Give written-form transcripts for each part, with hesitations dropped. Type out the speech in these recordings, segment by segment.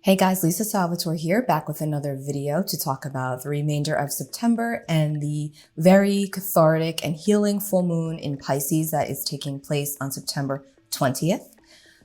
Hey guys, Lisa Salvatore here, back with another video to talk about the remainder of September and the very cathartic and healing full moon in Pisces that is taking place on September 20th.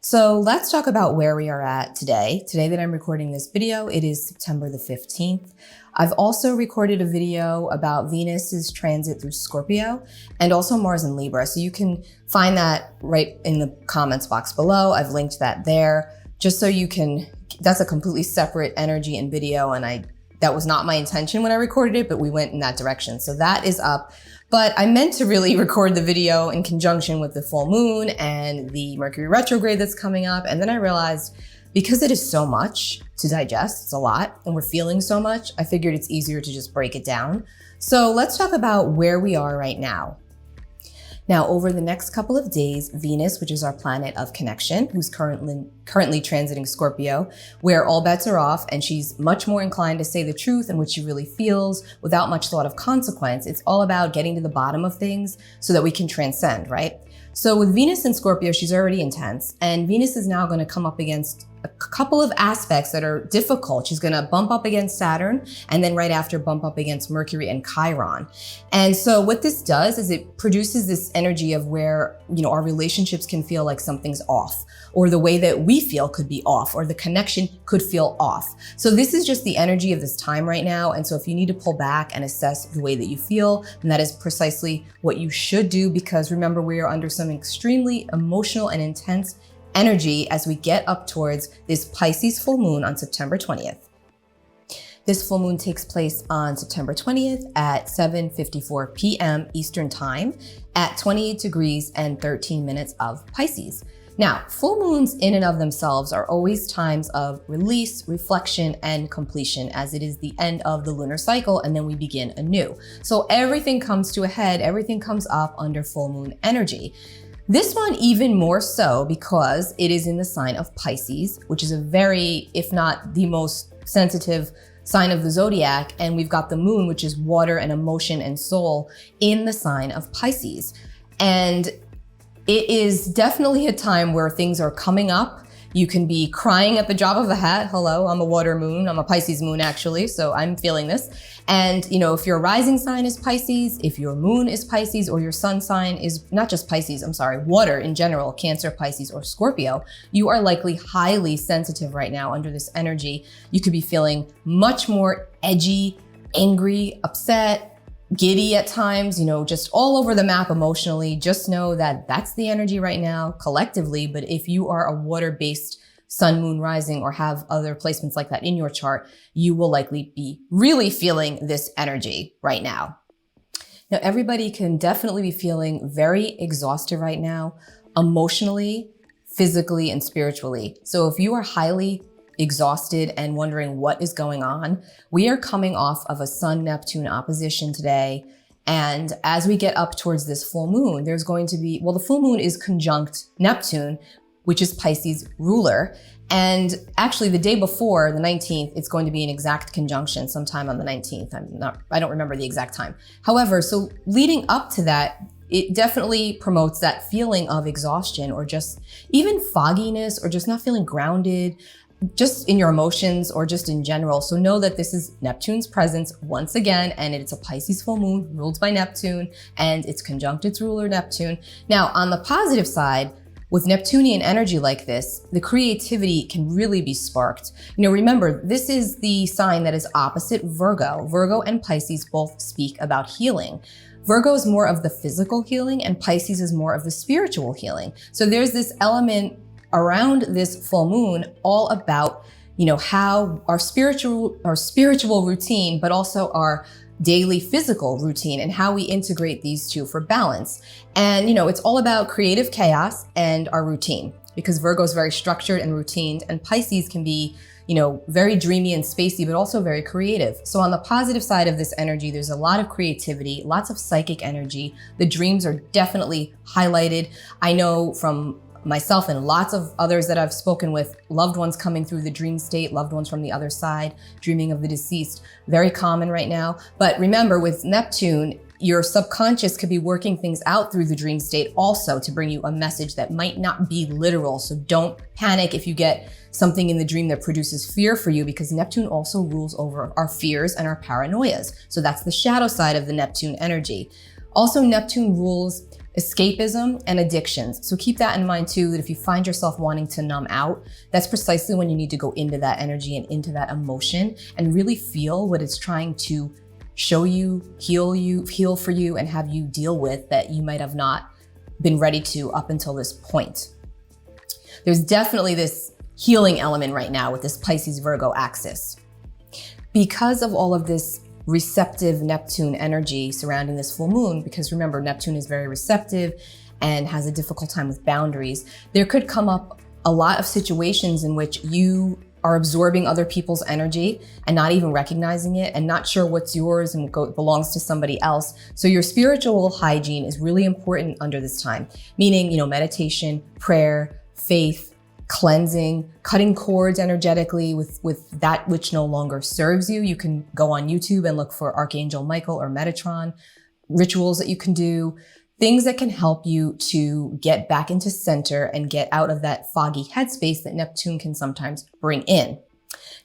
So let's talk about where we are at today. Today that I'm recording this video, it is September the 15th. I've also recorded a video about Venus's transit through Scorpio and also Mars in Libra. So you can find that right in the comments box below. I've linked that there just so you can. That's a completely separate energy and video, and that was not my intention when I recorded it, but we went in that direction. So that is up. But I meant to really record the video in conjunction with the full moon and the Mercury retrograde that's coming up. And then I realized because it is so much to digest, it's a lot, and we're feeling so much, I figured it's easier to just break it down. So let's talk about where we are right now. Now, over the next couple of days, Venus, which is our planet of connection, who's currently transiting Scorpio, where all bets are off and she's much more inclined to say the truth and what she really feels without much thought of consequence. It's all about getting to the bottom of things so that we can transcend, right? So with Venus and Scorpio, she's already intense, and Venus is now going to come up against a couple of aspects that are difficult. She's going to bump up against Saturn, and then right after bump up against Mercury and Chiron. And so what this does is it produces this energy of where, our relationships can feel like something's off, or the way that we feel could be off, or the connection could feel off. So this is just the energy of this time right now. And so if you need to pull back and assess the way that you feel, then that is precisely what you should do, because remember, we are under some extremely emotional and intense energy as we get up towards this Pisces full moon on September 20th. This full moon takes place on September 20th at 7:54 p.m. Eastern Time at 28 degrees and 13 minutes of Pisces. Now, full moons in and of themselves are always times of release, reflection, and completion, as it is the end of the lunar cycle and then we begin anew. So everything comes to a head, everything comes up under full moon energy. This one even more so because it is in the sign of Pisces, which is a very, if not the most sensitive sign of the zodiac. And we've got the moon, which is water and emotion and soul, in the sign of Pisces. And it is definitely a time where things are coming up. You can be crying at the drop of a hat. Hello, I'm a water moon. I'm a Pisces moon, actually, so I'm feeling this. And, if your rising sign is Pisces, if your moon is Pisces, or your sun sign is not just Pisces, water in general, Cancer, Pisces, or Scorpio, you are likely highly sensitive right now under this energy. You could be feeling much more edgy, angry, upset, giddy at times, just all over the map emotionally. Just know that that's the energy right now collectively. But if you are a water-based sun, moon, rising, or have other placements like that in your chart, you will likely be really feeling this energy right now. Now, everybody can definitely be feeling very exhausted right now, emotionally, physically, and spiritually. So if you are highly exhausted and wondering what is going on, we are coming off of a Sun-Neptune opposition today. And as we get up towards this full moon, there's going to be, the full moon is conjunct Neptune, which is Pisces ruler. And actually the day before, the 19th, it's going to be an exact conjunction sometime on the 19th. I don't remember the exact time. However, so leading up to that, it definitely promotes that feeling of exhaustion, or just even fogginess, or just not feeling grounded, just in your emotions, or just in general. So know that this is Neptune's presence once again, and it's a Pisces full moon ruled by Neptune, and it's conjunct its ruler Neptune. Now, on the positive side, with Neptunian energy like this, the creativity can really be sparked. Remember, this is the sign that is opposite Virgo. Virgo and Pisces both speak about healing. Virgo is more of the physical healing, and Pisces is more of the spiritual healing. So there's this element around this full moon all about, how our spiritual routine, but also our daily physical routine, and how we integrate these two for balance. And, it's all about creative chaos and our routine, because Virgo is very structured and routined, and Pisces can be, very dreamy and spacey, but also very creative. So on the positive side of this energy, there's a lot of creativity, lots of psychic energy. The dreams are definitely highlighted. I know from myself and lots of others that I've spoken with, loved ones coming through the dream state, loved ones from the other side, dreaming of the deceased, very common right now. But remember, with Neptune, your subconscious could be working things out through the dream state also to bring you a message that might not be literal. So don't panic if you get something in the dream that produces fear for you, because Neptune also rules over our fears and our paranoias. So that's the shadow side of the Neptune energy. Also, Neptune rules escapism and addictions. So keep that in mind too, that if you find yourself wanting to numb out, that's precisely when you need to go into that energy and into that emotion and really feel what it's trying to show you, heal for you, and have you deal with that you might have not been ready to up until this point. There's definitely this healing element right now with this Pisces Virgo axis. Because of all of this receptive Neptune energy surrounding this full moon, because remember, Neptune is very receptive and has a difficult time with boundaries, there could come up a lot of situations in which you are absorbing other people's energy and not even recognizing it and not sure what's yours and belongs to somebody else. So your spiritual hygiene is really important under this time, meaning, meditation, prayer, faith, cleansing, cutting cords energetically with that which no longer serves you. You can go on YouTube and look for Archangel Michael or Metatron, rituals that you can do, things that can help you to get back into center and get out of that foggy headspace that Neptune can sometimes bring in.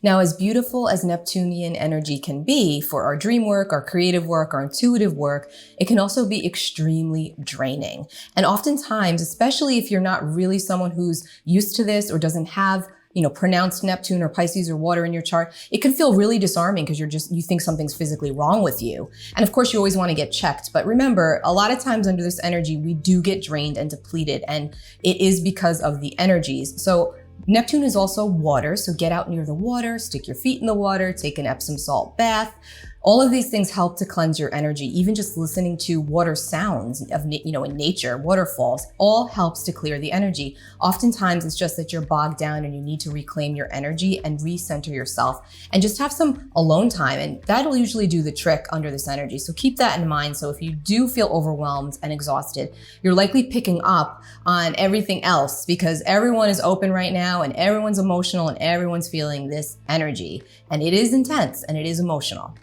Now, as beautiful as Neptunian energy can be for our dream work, our creative work, our intuitive work, it can also be extremely draining. And oftentimes, especially if you're not really someone who's used to this or doesn't have pronounced Neptune or Pisces or water in your chart, it can feel really disarming because you think something's physically wrong with you. And of course, you always want to get checked. But remember, a lot of times under this energy, we do get drained and depleted, and it is because of the energies. So Neptune is also water, so get out near the water, stick your feet in the water, take an Epsom salt bath. All of these things help to cleanse your energy. Even just listening to water sounds of, in nature, waterfalls, all helps to clear the energy. Oftentimes, it's just that you're bogged down and you need to reclaim your energy and recenter yourself and just have some alone time. And that'll usually do the trick under this energy. So keep that in mind. So if you do feel overwhelmed and exhausted, you're likely picking up on everything else because everyone is open right now and everyone's emotional and everyone's feeling this energy. And it is intense and it is emotional.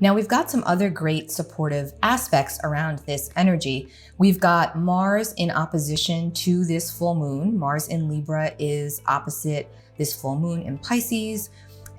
Now we've got some other great supportive aspects around this energy. We've got Mars in opposition to this full moon. Mars in Libra is opposite this full moon in Pisces.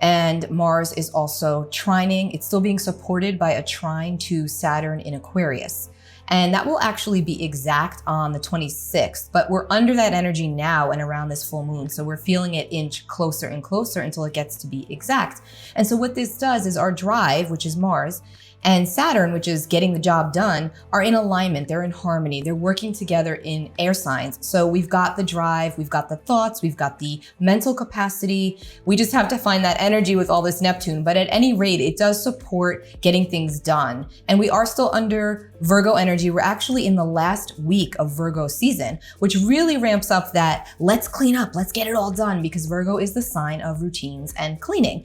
And Mars is also trining. It's still being supported by a trine to Saturn in Aquarius. And that will actually be exact on the 26th, but we're under that energy now and around this full moon. So we're feeling it inch closer and closer until it gets to be exact. And so what this does is our drive, which is Mars, and Saturn, which is getting the job done, are in alignment. They're in harmony. They're working together in air signs. So we've got the drive, we've got the thoughts, we've got the mental capacity. We just have to find that energy with all this Neptune. But at any rate, it does support getting things done. And we are still under Virgo energy. We're actually in the last week of Virgo season, which really ramps up that let's clean up, let's get it all done, because Virgo is the sign of routines and cleaning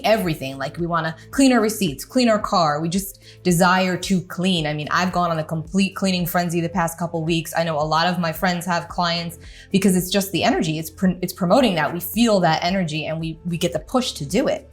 everything. Like we want to clean our receipts, clean our car. We just desire to clean. I mean, I've gone on a complete cleaning frenzy the past couple weeks. I know a lot of my friends have clients because it's just the energy. It's promoting that. We feel that energy and we get the push to do it.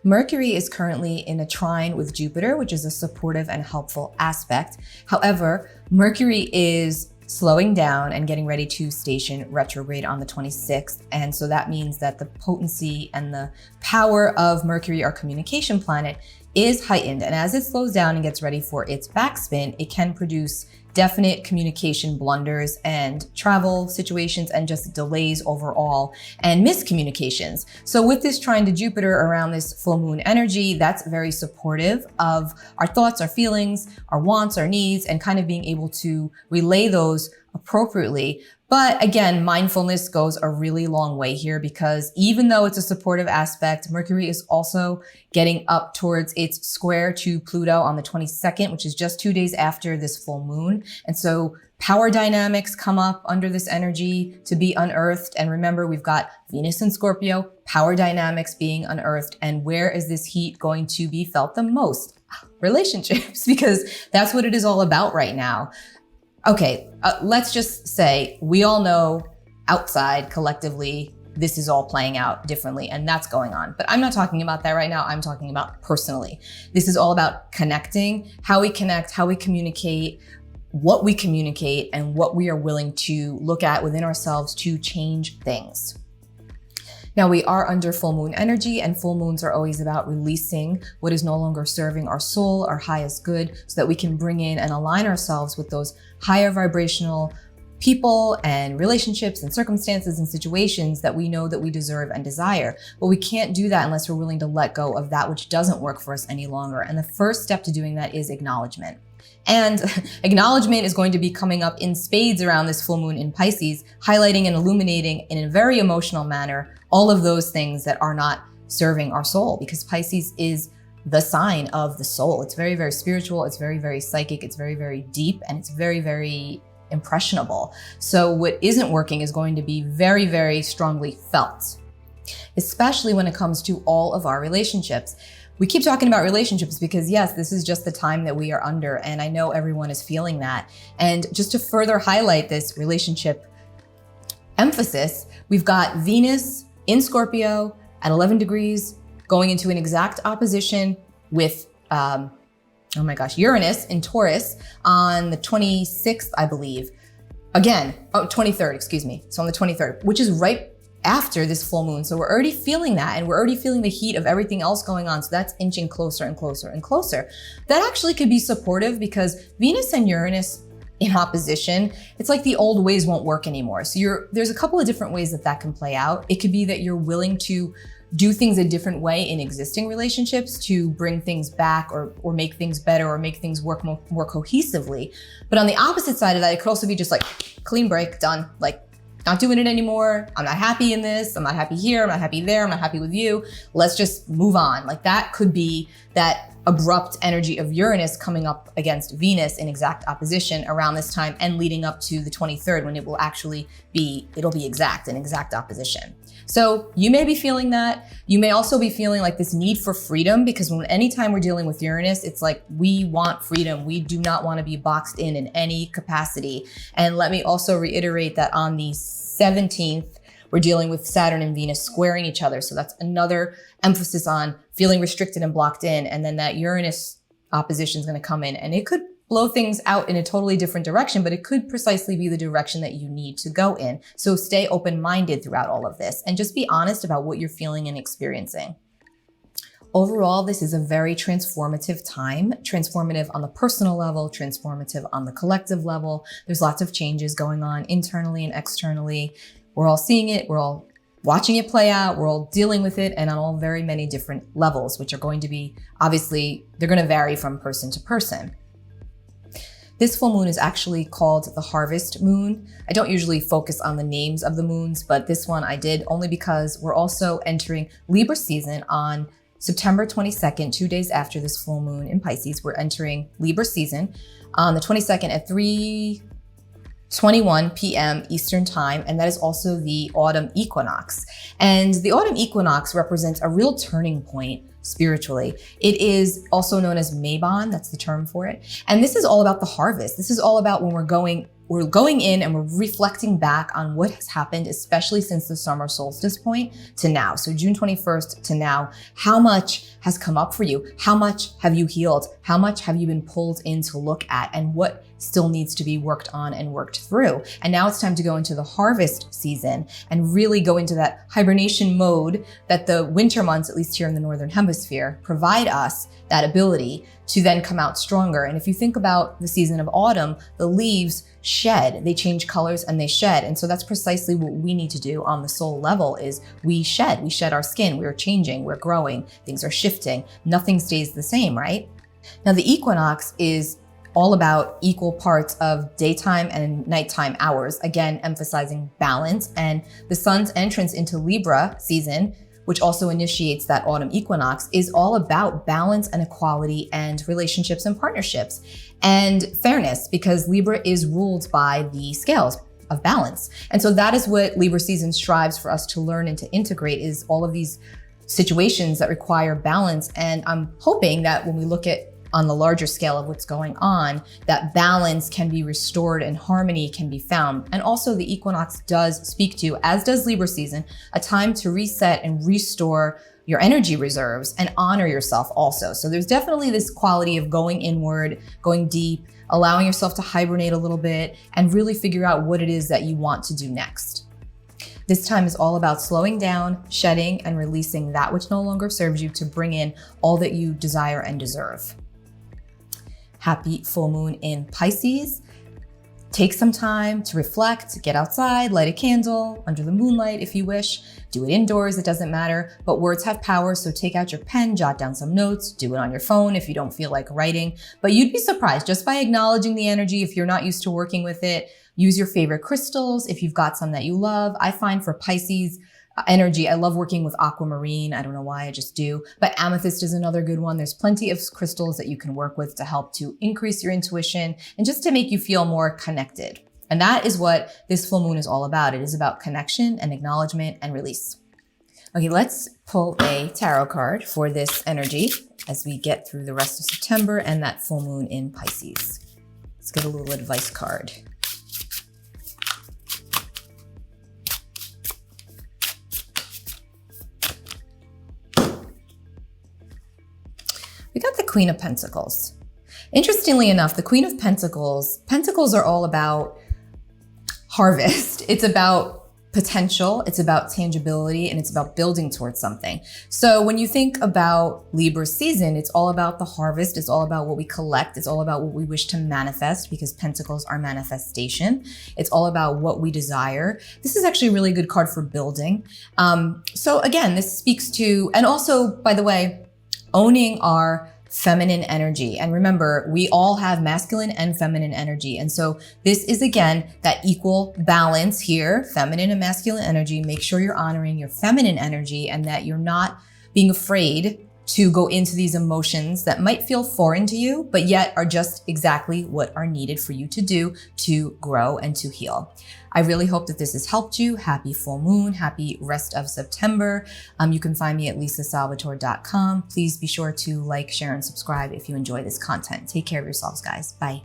Mercury is currently in a trine with Jupiter, which is a supportive and helpful aspect. However, Mercury is slowing down and getting ready to station retrograde on the 26th. And so that means that the potency and the power of Mercury, our communication planet, is heightened. And as it slows down and gets ready for its backspin, it can produce definite communication blunders and travel situations and just delays overall and miscommunications. So with this trine to Jupiter around this full moon energy, that's very supportive of our thoughts, our feelings, our wants, our needs, and kind of being able to relay those appropriately. But again, mindfulness goes a really long way here because even though it's a supportive aspect, Mercury is also getting up towards its square to Pluto on the 22nd, which is just 2 days after this full moon. And so power dynamics come up under this energy to be unearthed. And remember, we've got Venus in Scorpio, power dynamics being unearthed. And where is this heat going to be felt the most? Relationships, because that's what it is all about right now. Okay, let's just say we all know outside collectively this is all playing out differently, and that's going on. But I'm not talking about that right now. I'm talking about personally. This is all about connecting, how we connect, how we communicate, what we communicate, and what we are willing to look at within ourselves to change things. Now, we are under full moon energy, and full moons are always about releasing what is no longer serving our soul, our highest good, so that we can bring in and align ourselves with those higher vibrational people and relationships and circumstances and situations that we know that we deserve and desire. But we can't do that unless we're willing to let go of that which doesn't work for us any longer. And the first step to doing that is acknowledgement. And acknowledgement is going to be coming up in spades around this full moon in Pisces, highlighting and illuminating in a very emotional manner all of those things that are not serving our soul, because Pisces is the sign of the soul. It's very, very spiritual. It's very, very psychic. It's very, very deep, and it's very, very impressionable. So what isn't working is going to be very, very strongly felt, especially when it comes to all of our relationships. We keep talking about relationships because yes, this is just the time that we are under, and I know everyone is feeling that. And just to further highlight this relationship emphasis, we've got Venus in Scorpio at 11 degrees, going into an exact opposition with Uranus in Taurus on the 26th, I believe. Again, 23rd, excuse me. So on the 23rd, which is right after this full moon. So we're already feeling that, and we're already feeling the heat of everything else going on. So that's inching closer and closer and closer. That actually could be supportive because Venus and Uranus in opposition, it's like the old ways won't work anymore. So there's a couple of different ways that that can play out. It could be that you're willing to do things a different way in existing relationships to bring things back or make things better or make things work more cohesively. But on the opposite side of that, it could also be just like clean break, done, like not doing it anymore. I'm not happy in this. I'm not happy here. I'm not happy there. I'm not happy with you. Let's just move on. Like that could be that abrupt energy of Uranus coming up against Venus in exact opposition around this time and leading up to the 23rd, when it will actually be, it'll be exact, an exact opposition. So you may be feeling that. You may also be feeling like this need for freedom, because anytime we're dealing with Uranus, it's like we want freedom. We do not want to be boxed in any capacity. And let me also reiterate that on the 17th, we're dealing with Saturn and Venus squaring each other. So that's another emphasis on feeling restricted and blocked in. And then that Uranus opposition is going to come in, and it could blow things out in a totally different direction, but it could precisely be the direction that you need to go in. So stay open-minded throughout all of this and just be honest about what you're feeling and experiencing. Overall, this is a very transformative time, transformative on the personal level, transformative on the collective level. There's lots of changes going on internally and externally. We're all seeing it. We're all watching it play out. We're all dealing with it, and on all very many different levels, which are going to be, obviously, they're going to vary from person to person. This full moon is actually called the harvest moon. I don't usually focus on the names of the moons, but this one I did only because we're also entering Libra season on September 22nd, 2 days after this full moon in Pisces. We're entering Libra season on the 22nd at 3:21 p.m. Eastern time, and that is also the autumn equinox. And the autumn equinox represents a real turning point spiritually. It is also known as Mabon, that's the term for it. And this is all about the harvest. This is all about when we're going in and we're reflecting back on what has happened, especially since the summer solstice point to now. So June 21st to now, how much has come up for you? How much have you healed? How much have you been pulled in to look at, and what still needs to be worked on and worked through? And now it's time to go into the harvest season and really go into that hibernation mode that the winter months, at least here in the Northern Hemisphere, provide us that ability to then come out stronger. And if you think about the season of autumn, the leaves shed, they change colors and they shed. And so that's precisely what we need to do on the soul level is we shed our skin, we're changing, we're growing, things are shifting, nothing stays the same, right? Now the equinox is all about equal parts of daytime and nighttime hours, again, emphasizing balance. And the sun's entrance into Libra season, which also initiates that autumn equinox, is all about balance and equality and relationships and partnerships and fairness, because Libra is ruled by the scales of balance. And so that is what Libra season strives for us to learn and to integrate, is all of these situations that require balance. And I'm hoping that when we look at on the larger scale of what's going on, that balance can be restored and harmony can be found. And also the equinox does speak to, as does Libra season, a time to reset and restore your energy reserves and honor yourself also. So there's definitely this quality of going inward, going deep, allowing yourself to hibernate a little bit and really figure out what it is that you want to do next. This time is all about slowing down, shedding, and releasing that which no longer serves you to bring in all that you desire and deserve. Happy full moon in Pisces. Take some time to reflect, get outside, light a candle under the moonlight if you wish. Do it indoors, it doesn't matter, but words have power, so take out your pen, jot down some notes, do it on your phone if you don't feel like writing. But you'd be surprised just by acknowledging the energy if you're not used to working with it. Use your favorite crystals if you've got some that you love. I find for Pisces energy, I love working with aquamarine. I don't know why, I just do. But amethyst is another good one. There's plenty of crystals that you can work with to help to increase your intuition and just to make you feel more connected. And that is what this full moon is all about. It is about connection and acknowledgement and release. Okay, let's pull a tarot card for this energy as we get through the rest of September and that full moon in Pisces. Let's get a little advice card. We got the Queen of Pentacles. Interestingly enough, the Queen of Pentacles are all about harvest. It's about potential, it's about tangibility, and it's about building towards something. So when you think about Libra season, it's all about the harvest. It's all about what we collect. It's all about what we wish to manifest, because Pentacles are manifestation. It's all about what we desire. This is actually a really good card for building. So again, this speaks to, and also, by the way, owning our feminine energy. And remember, we all have masculine and feminine energy. And so this is, again, that equal balance here, feminine and masculine energy. Make sure you're honoring your feminine energy and that you're not being afraid to go into these emotions that might feel foreign to you, but yet are just exactly what are needed for you to do to grow and to heal. I really hope that this has helped you. Happy full moon, happy rest of September. You can find me at lisasalvatore.com. Please be sure to like, share, and subscribe if you enjoy this content. Take care of yourselves, guys. Bye.